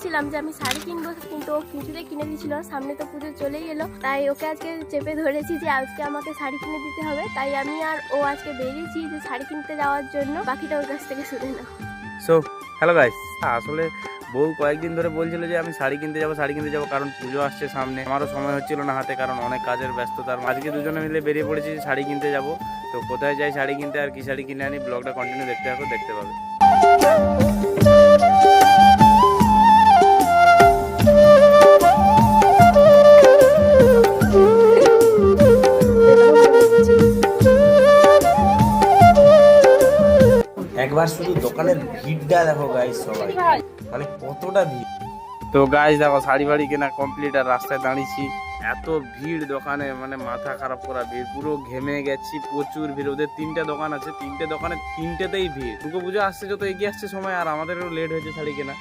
বলেছিলাম যে আমি শাড়ি কিনবো, কিন্তু ও কিছুতেই কিনে দিচ্ছিল। সামনে তো পুজো চলেই এলো, তাই ওকে আজকে চেপে ধরেছি যে আজকে আমাকে শাড়ি কিনে দিতে হবে। তাই আমি আর ও আজকে বেরিয়েছি যে শাড়ি কিনতে যাওয়ার জন্য। বাকিটা ওর কাছ থেকে শুনে নাও। সো হ্যালো গাইস, আসলে বউ কয়েকদিন ধরে বলছিল যে আমি শাড়ি কিনতে যাবো, কারণ পুজো আসছে সামনে। আমারও সময় হচ্ছিল না হাতে, কারণ অনেক কাজের ব্যস্ততার। আজকে দুজনে মিলে বেরিয়ে পড়েছি শাড়ি কিনতে যাব। তো কোথায় যাই শাড়ি কিনতে আর কি শাড়ি কিনে আনি, ব্লগটা কন্টিনিউ দেখতে থাকো, দেখতে পাবে। একবার শুধু দোকানের ভিড়টা দেখো গাইস, সবাই মানে কতটা ভিড়। তো গাইস দেখো শাড়ি বাড়ি কেনা কমপ্লিট, আর রাস্তায় দাঁড়িয়েছি। এত ভিড় দোকানে, মানে মাথা খারাপ করা ভিড়, পুরো ঘেমে গেছি, প্রচুর ভিড়। ওদের 3টে দোকান আছে, 3টে দোকানে 3টেতেই ভিড়। দুর্গা পুজো আসছে, যত এগিয়ে আসছে সময়, আর আমাদেরও লেট হয়েছে শাড়ি কেনা।